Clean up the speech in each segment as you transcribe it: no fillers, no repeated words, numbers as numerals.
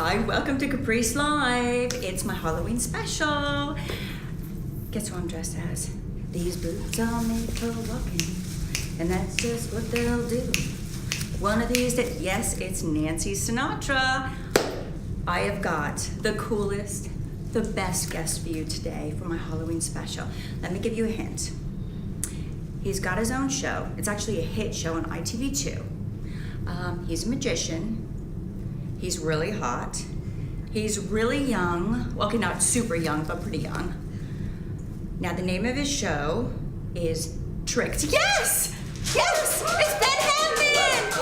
Hi, welcome to Caprice Live. It's my Halloween special. Guess who I'm dressed as? These boots are made for walking, and that's just what they'll do. One of these days, yes, it's Nancy Sinatra. I have got the coolest, the best guest for you today for my Halloween special. Let me give you a hint. He's got his own show. It's actually a hit show on ITV2. He's a magician. He's really hot. He's really young. Well, okay, not super young, but pretty young. Now, the name of his show is Tricked. Yes! Yes! It's Ben HaeNow!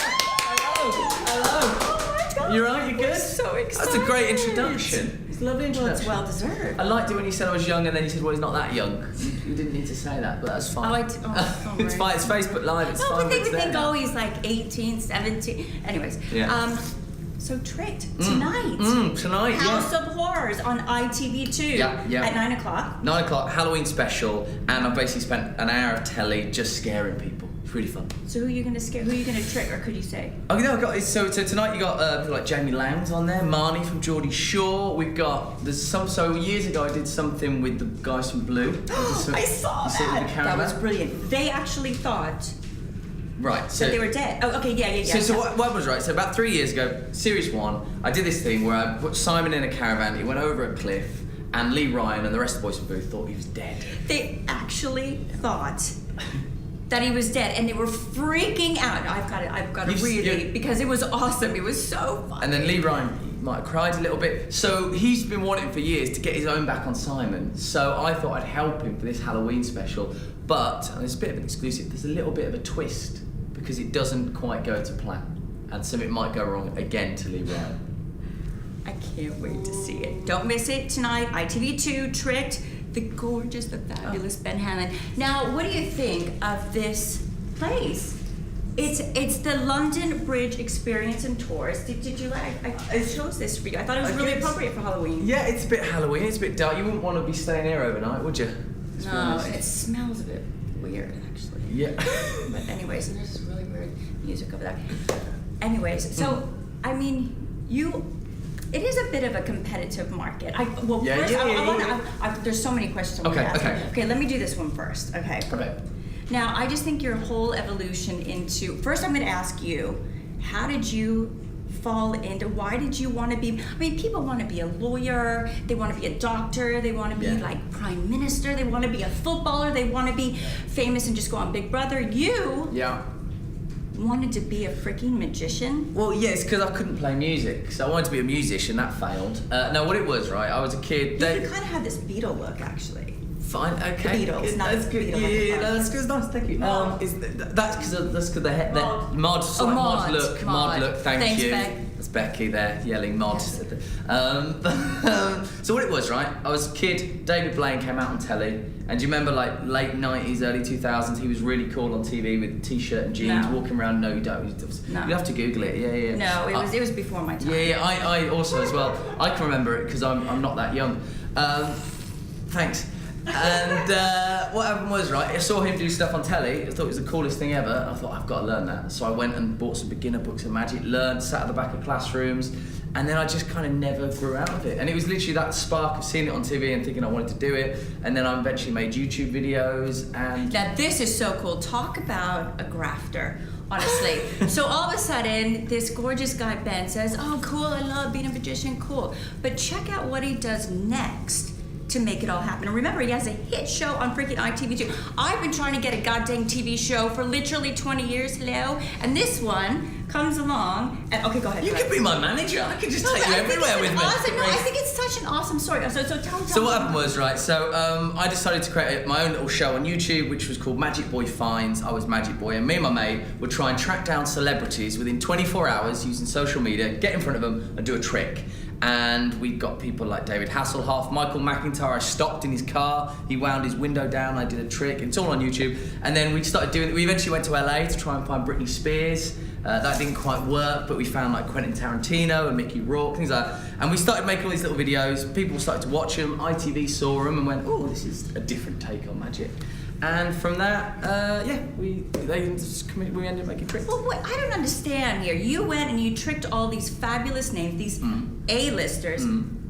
Hello. Oh my God. You're right, you're good? We're so excited. That's a great introduction. It's a lovely introduction. Well, it's well deserved. I liked it when you said I was young and then you said, well, he's not that young. You didn't need to say that, but that's fine. It's It's fine, it's Facebook Live, it's fine. But they would it's think, there oh, now. he's like 18, 17. Anyways. Yeah. So Tricked tonight. Tonight, House of Horrors on ITV2 Yeah. at 9 o'clock. 9 o'clock, Halloween Special, and I've basically spent an hour of telly just scaring people. It's really fun. So who are you going to scare? Who are you going to trick, or could you say? Oh, no, so tonight you got people like Jamie Lang's on there, Marnie from Geordie Shore. We've got so years ago I did something with the guys from Blue. I saw that. The That was brilliant. They actually thought right, so that they were dead. Oh, okay, yeah. So what was right? So about 3 years ago, Series 1, I did this thing where I put Simon in a caravan, he went over a cliff, and Lee Ryan and the rest of the boys from Blue thought he was dead. They actually thought that he was dead, and they were freaking out. I've got to read it because it was awesome. It was so fun. And then Lee Ryan, he might have cried a little bit. So he's been wanting for years to get his own back on Simon. So I thought I'd help him for this Halloween special. But, and it's a bit of an exclusive, there's a little bit of a twist because it doesn't quite go to plan. And something might go wrong again to Lee Ryan. I can't wait to see it. Don't miss it tonight. ITV2, Tricked, the gorgeous, the fabulous Ben HaeNow. Now, what do you think of this place? It's the London Bridge Experience and Tours. Did you like? I chose this for you. I thought it was really appropriate for Halloween. Yeah, it's a bit Halloween. It's a bit dark. You wouldn't want to be staying here overnight, would you? No, and it smells a bit weird, actually. Yeah. But anyways, and there's really weird music over there. Anyways, so I mean, it is a bit of a competitive market. There's so many questions I want to ask. Okay, let me do this one first. Okay. Now, I just think your whole evolution into... First, I'm going to ask you, how did you fall into... Why did you want to be... I mean, people want to be a lawyer, they want to be a doctor, they want to be like prime minister, they want to be a footballer, they want to be famous and just go on Big Brother. You... Yeah. wanted to be a freaking magician? Well, yes, because I couldn't play music, so I wanted to be a musician. That failed. No, what it was, right? I was a kid. You kind of have this Beatle look, actually. Fine, okay. The Beatles, not that's the good. Beatles. Yeah, no, that's good. Nice, thank you. That's because the mod look. Thank you. Beck. That's Becky there yelling mod. Yes. So what it was, right? I was a kid. David Blaine came out on telly, and do you remember like late '90s, early 2000s? He was really cool on TV with t-shirt and jeans, walking around. No, you don't. No. You have to Google it. Yeah. No, it was before my time. Yeah, I also as well. I can remember it because I'm not that young. Thanks. And what happened was, right, I saw him do stuff on telly. I thought it was the coolest thing ever. I thought, I've got to learn that. So I went and bought some beginner books of magic, learned, sat at the back of classrooms, and then I just kind of never grew out of it. And it was literally that spark of seeing it on TV and thinking I wanted to do it. And then I eventually made YouTube videos and... Now this is so cool. Talk about a grafter. Honestly. So all of a sudden, this gorgeous guy, Ben, says, oh, cool, I love being a magician, cool. But check out what he does next to make it all happen. And remember, he has a hit show on freaking ITV2. I've been trying to get a goddamn TV show for literally 20 years, hello? And this one comes along, and okay, go ahead. You could be my manager. I could just take you everywhere with me. Awesome. No, I think it's such an awesome story. So tell me. So what happened was, right, so I decided to create my own little show on YouTube, which was called Magic Boy Finds. I was Magic Boy, and me and my mate would try and track down celebrities within 24 hours using social media, get in front of them, and do a trick. And we got people like David Hasselhoff, Michael McIntyre. I stopped in his car, he wound his window down, I did a trick. It's all on YouTube. And then we started doing it. We eventually went to LA to try and find Britney Spears. That didn't quite work, but we found like Quentin Tarantino and Mickey Rourke, things like that. And we started making all these little videos. People started to watch them. ITV saw them and went, oh, this is a different take on magic. And from that, we ended up making tricks. Well, what, I don't understand here. You went and you tricked all these fabulous names, these A-listers.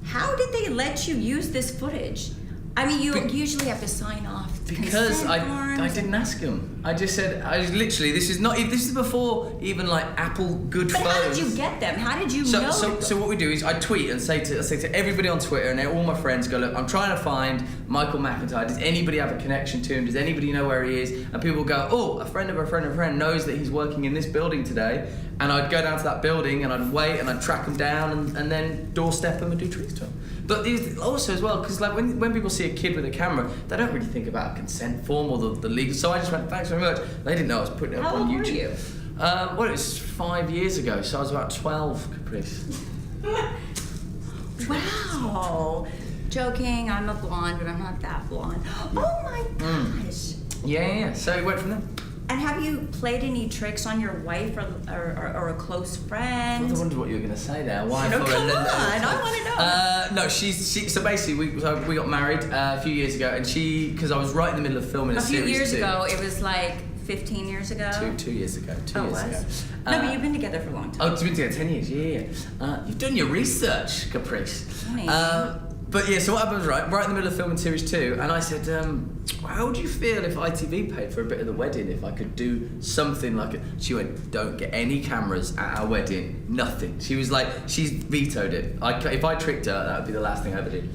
How did they let you use this footage? I mean, you usually have to sign off. Because I didn't ask them. I just said, this is before even like Apple good phones. But how did you get them? How did you know? So what we do is I tweet and say to everybody on Twitter and all my friends, go, look, I'm trying to find Michael McIntyre. Does anybody have a connection to him? Does anybody know where he is? And people go, oh, a friend of a friend of a friend knows that he's working in this building today. And I'd go down to that building and I'd wait and I'd track him down and then doorstep him and do tricks to him. But also as well, because like when people see a kid with a camera, they don't really think about consent form or the legal. So I just went, thanks very much. They didn't know I was putting it up on YouTube. How old were you? Well, it was 5 years ago, so I was about 12, Caprice. Wow. Joking, I'm a blonde, but I'm not that blonde. Oh my gosh. Yeah. So it went from there. And have you played any tricks on your wife or a close friend? I wondered what you were going to say there. Why? No, come on, I want to know. No, she. So basically, we got married a few years ago, and because I was right in the middle of filming a series. A few years ago, it was like 15 years ago. 2 years ago. 2 years ago. No, but you've been together for a long time. Oh, you've been together 10 years. Yeah. You've done your research, Caprice. But yeah, so what happened was right in the middle of filming series 2, and I said, how would you feel if ITV paid for a bit of the wedding, if I could do something like it? She went, don't get any cameras at our wedding, nothing. She was like, she's vetoed it. If I tricked her, that would be the last thing I ever did.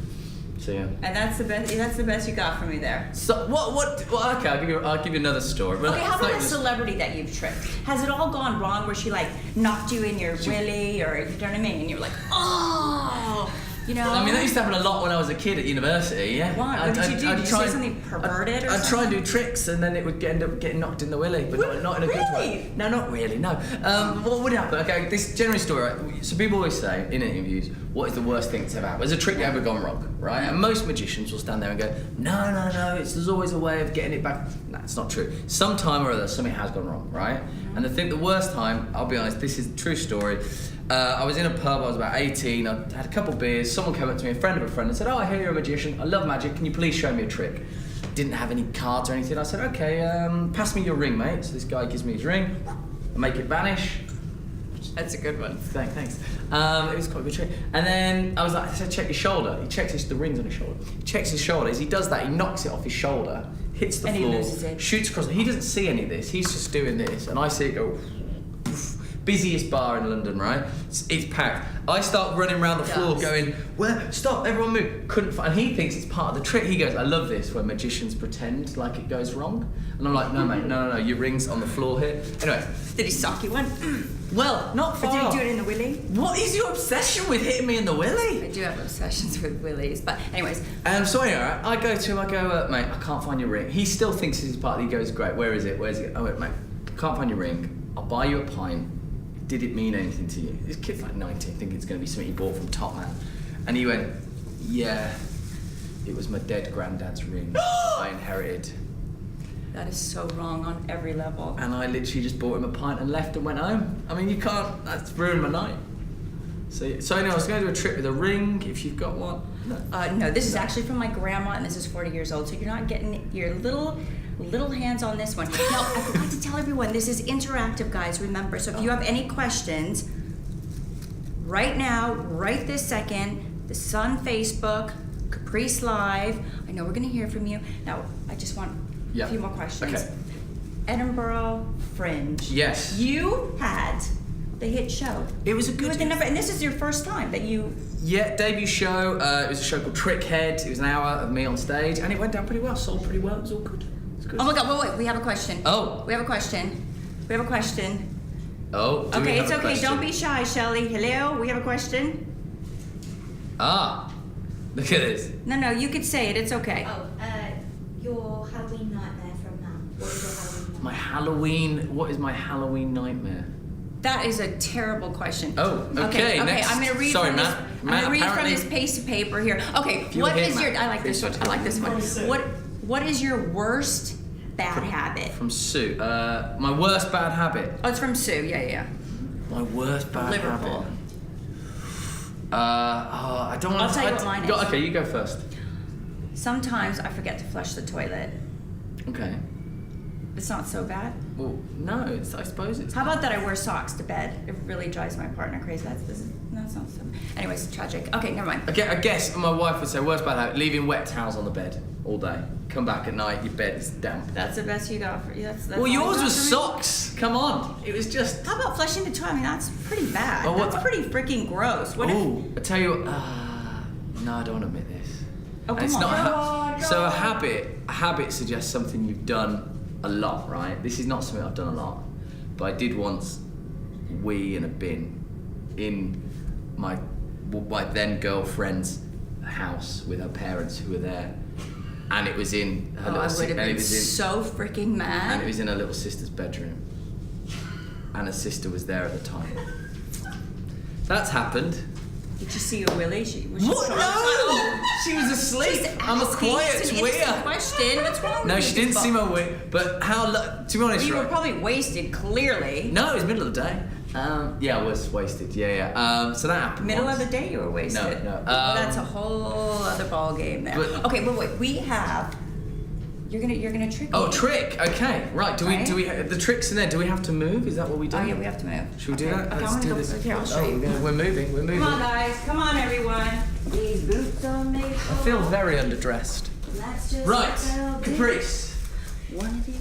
So yeah. And that's the best you got from me there. So what? Well, okay, I'll give you another story. But okay, how about a celebrity that you've tricked? Has it all gone wrong where she like knocked you in your willy, or you know what I mean? And you were like, oh. You know? I mean, that used to happen a lot when I was a kid at university, yeah. What? What did you do? Did you say something perverted or something? I'd try and do tricks and then it would end up getting knocked in the willy, but not in a good way. No, not really, no. What would happen? Okay, this general story, right? So people always say in interviews, what is the worst thing that's ever happened? There's a trick ever gone wrong, right? And most magicians will stand there and go, no, there's always a way of getting it back. No, it's not true. Sometime or other, something has gone wrong, right? And the worst time, I'll be honest, this is a true story. I was in a pub, I was about 18, I had a couple of beers, someone came up to me, a friend of a friend, and said, oh, I hear you're a magician, I love magic, can you please show me a trick? Didn't have any cards or anything. I said, okay, pass me your ring, mate. So this guy gives me his ring, I make it vanish. That's a good one. Thanks. It was quite a good trick. And then I said, check your shoulder. He checks the rings on his shoulder. He checks his shoulder. As he does that, he knocks it off his shoulder, hits the floor, he loses it. Shoots across. He doesn't see any of this. He's just doing this. And I see it go, busiest bar in London, right? It's packed. I start running around the floor going, where? Stop, everyone move. Couldn't find, and he thinks it's part of the trick. He goes, I love this, when magicians pretend like it goes wrong. And I'm like, no, mate, no, your ring's on the floor here. Anyway. Did he sock you one? Well, not far. But did he do it in the willy? What is your obsession with hitting me in the willy? I do have obsessions with willies, but anyways. So anyway, I go to him, mate, I can't find your ring. He still thinks this is part of it. He goes, great, where is it? Where's it? I went, mate, can't find your ring. I'll buy you a pint. Did it mean anything to you? This kid's like 19, thinking it's going to be something he bought from Top Man. And he went, yeah, it was my dead granddad's ring I inherited. That is so wrong on every level. And I literally just bought him a pint and left and went home. I mean, you can't, that's ruined my night. So anyway, I was going to do a trick with a ring, if you've got one. No, this is actually from my grandma, and this is 40 years old, so you're not getting your little hands on this one. Now, I forgot to tell everyone, this is interactive, guys, remember. So if you have any questions, right now, right this second, this is on Facebook, Caprice Live. I know we're going to hear from you. Now, I just want a few more questions. Okay. Edinburgh Fringe. Yes. You had the hit show. It was a good... And this is your first time that you... Yeah, debut show. It was a show called Trickhead. It was an hour of me on stage, and it went down pretty well, sold pretty well. It was all good. Oh my God, wait, we have a question. Oh. We have a question. Oh, okay, it's okay, don't be shy, Shelley. Hello, we have a question. Ah, look at this. No, you could say it, it's okay. Oh, your Halloween nightmare from that. What is your What Halloween nightmare? is my Halloween nightmare? That is a terrible question. Oh, okay, next. I'm gonna read from this. I'm gonna read from this piece of paper here. Okay, what is your... I like this one. What is your worst bad habit? From Sue. My worst bad habit. Oh, it's from Sue. Yeah. My worst bad Liverpool. habit. I don't want to... I'll tell you what mine is. Okay, you go first. Sometimes I forget to flush the toilet. Okay. It's not so bad. Well, no, I suppose it's... How about that I wear socks to bed? It really drives my partner crazy. That's not so... Anyways, tragic. Okay, never mind. I guess my wife would say, worst about that, leaving wet towels on the bed all day. Come back at night, your bed is damp. That's the best you got for you. That's well, all yours you got was for me? socks. Come on. It was just... How about flushing the toilet? I mean, that's pretty bad. Oh, what- That's pretty freaking gross. What Ooh, I tell you what... no, I don't want to admit this. Oh, And come on. so a habit suggests something you've done a lot, right? This is not something I've done a lot, but I did once wee in a bin in my then girlfriend's house with her parents who were there, and it was in her Oh, I little would have and it been was in, so freaking mad. and it was in her little sister's bedroom, and her sister was there at the time. That's happened. Did you see her willy? Was she What? trying- No! She was asleep. I'm a asking. quiet It's an innocent tweer. question. What's wrong No, with she you? didn't see my wee. But to be honest, You were right? probably wasted, clearly. No, it was middle of the day. Yeah, I was wasted. Yeah. So that happened. Middle once. of the day you were wasted. No. Well, that's a whole other ball game there. But- Okay, wait. We have. You're gonna trick me. Oh, trick. Okay, right. Do we Right? the tricks in there? Do we have to move? Is that what we do? Oh yeah, we have to move. Should we do Okay. that? Okay, Let's I'm do gonna this. go. Here, I'll show you. We're moving. We're moving. Come on, guys. Come on, everyone. These boots are made for. I feel very underdressed. Let's just Right, go big. Caprice. One of these.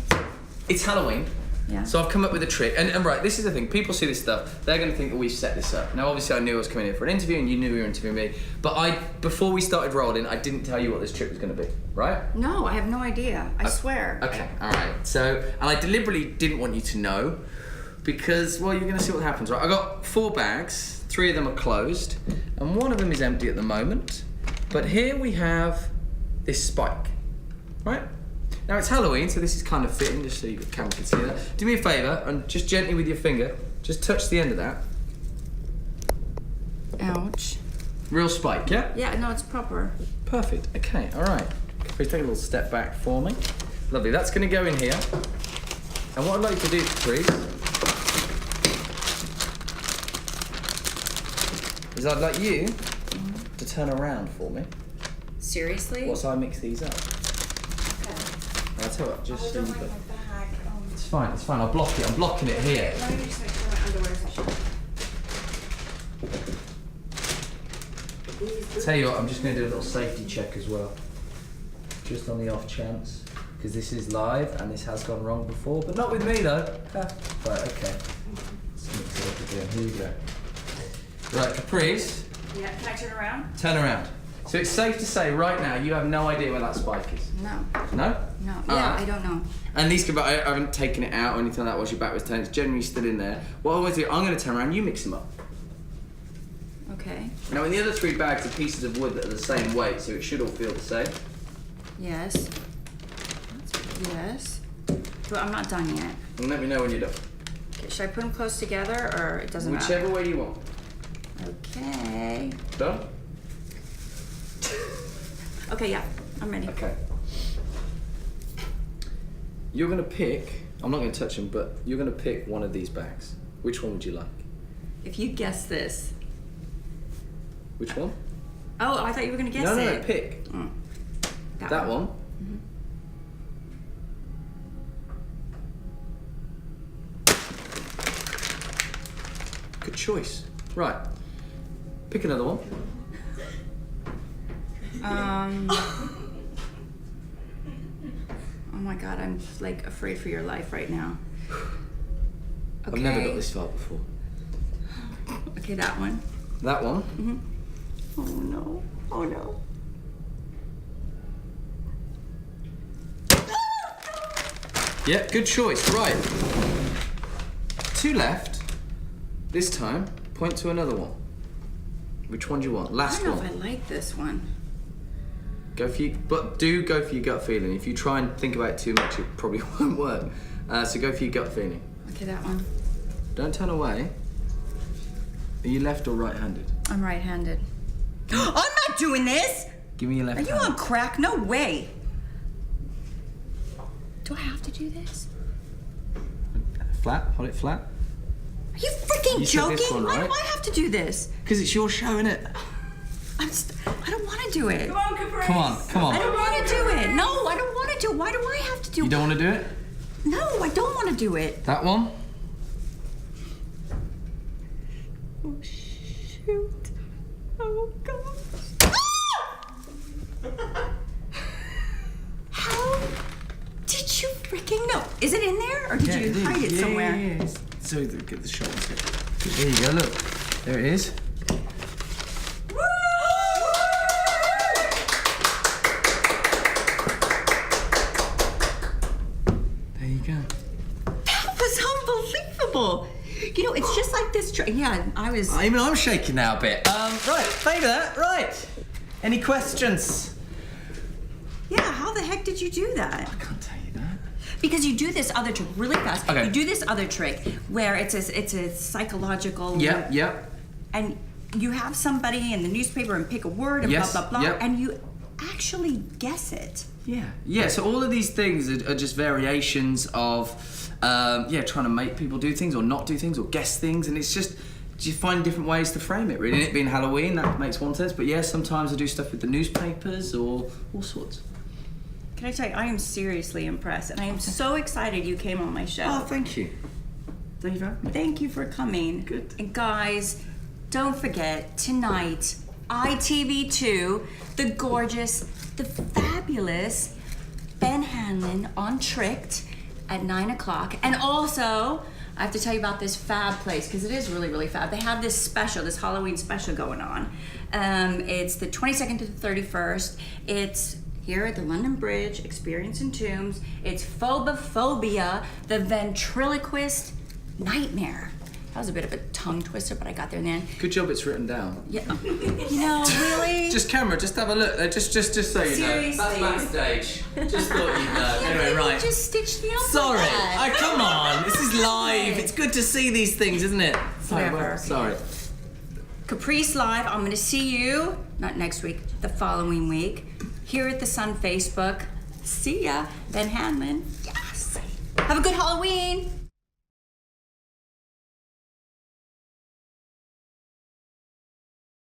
It's Halloween. Yeah. So I've come up with a trick, and right, this is the thing. People see this stuff, they're going to think that we've set this up. Now, obviously, I knew I was coming in for an interview, and you knew you were interviewing me. But before we started rolling, I didn't tell you what this trick was going to be, right? No, I have no idea. I swear. Okay, all right. So, and I deliberately didn't want you to know, because well, you're going to see what happens, right? I got 4 bags. 3 of them are closed, and 1 of them is empty at the moment. But here we have this spike, right? Now it's Halloween, so this is kind of fitting, just so the camera can see that. Do me a favour, and just gently with your finger, just touch the end of that. Ouch. Real spike, yeah? Yeah, no, it's proper. Perfect, okay, all right. Please take a little step back for me. Lovely, that's gonna go in here. And what I'd like to do, Caprice, is I'd like you to turn around for me. Seriously? Whilst I mix these up. Okay. I'll tell you what, just so I you don't like got... my bag. It's fine, I'll block it, I'm blocking it here. Let me just make sure my underwear is Tell you what, I'm just going to do a little safety check as well. Just on the off chance. Because this is live and this has gone wrong before, but not with me though. Right, okay. Let's mix it up again. Here you go. Right, Caprice, Yeah, can I turn around? turn around. So it's safe to say right now you have no idea where that spike is. No. No? No. All Yeah, right. I don't know. And these could be, I haven't taken it out or anything like that while your back was turned. It's generally still in there. What I'm going to do, I'm going to turn around, you mix them up. Okay. Now in the other 3 bags are pieces of wood that are the same weight, so it should all feel the same. Yes. Yes. But I'm not done yet. And let me know when you're done. Okay, should I put them close together or it doesn't Whichever matter? way you want. Okay. Done? Okay, yeah, I'm ready. Okay. You're gonna pick, I'm not gonna touch them, but you're gonna pick one of these bags. Which one would you like? If you guess this. Which one? Oh, I thought you were gonna guess no, it. no, pick. Mm. That one. Good choice. Right. Pick another one. Oh my god, I'm like afraid for your life right now. Okay. I've never got this far before. Okay, that one. That one. Mm-hmm. Oh no. Oh no. Yeah, good choice. Right. 2 left. This time, point to another one. Which one do you want? I Last don't know one. if I like this one. Go for your, but do go for your gut feeling. If you try and think about it too much, it probably won't work. So go for your gut feeling. Okay, that one. Don't turn away. Are you left or right-handed? I'm right-handed. I'm not doing this! Give me your left Are you hand. on crack? No way. Do I have to do this? Flat. Hold it flat. Are you freaking You said joking? this one, Why right? do I have to do this? Because it's your show, innit? I don't want to do it. Come on, Caprice. Come on, come on. I don't want to do it. No, I don't want to do it. Why do I have to do it? You don't want to do it? No, I don't want to do it. That one? Oh, shoot. Oh, gosh. How did you freaking know? Is it in there, or did you hide it somewhere? Yeah. So get the shot. There you go. Look, there it is. There you go. That was unbelievable. You know, it's just like this. Yeah, Even I'm shaking now a bit. Right, thank you for that. Right. Any questions? Yeah, how the heck did you do that? I can't tell you that. Because you do this other trick really fast. Okay. You do this other trick where it's a psychological. Yep. And you have somebody in the newspaper and pick a word and Yes, blah blah blah, yep. and you actually guess it. Yeah. So all of these things are just variations of, trying to make people do things or not do things or guess things, and it's just find different ways to frame it. Really, and it being Halloween, that makes one sense. But yeah, sometimes I do stuff with the newspapers or all sorts. Can I tell you, I am seriously impressed, and I am so excited you came on my show. Oh, thank you. Thank you for having me. Thank you for coming. Good. And guys, don't forget, tonight, ITV2, the gorgeous, the fabulous Ben HaeNow on Tricked at 9 o'clock. And also, I have to tell you about this fab place, because it is really, really fab. They have this special, this Haloween special going on. It's the 22nd to the 31st. It's here at the London Bridge, Experience in Tombs. It's Phobophobia, the ventriloquist nightmare. That was a bit of a tongue twister, but I got there in the end. Good job it's written down. Yeah. You know, really? Just camera, just have a look. Just so you Seriously. know. That's backstage. Just thought you'd know. Yeah, Anyway, you right. just stitched me up. Sorry. Like that. Come on. This is live. It's good to see these things, isn't it? Whatever. Sorry. Caprice Live, I'm gonna see you, not next week, the following week, here at the Sun Facebook. See ya, Ben HaeNow. Yes. Have a good Halloween.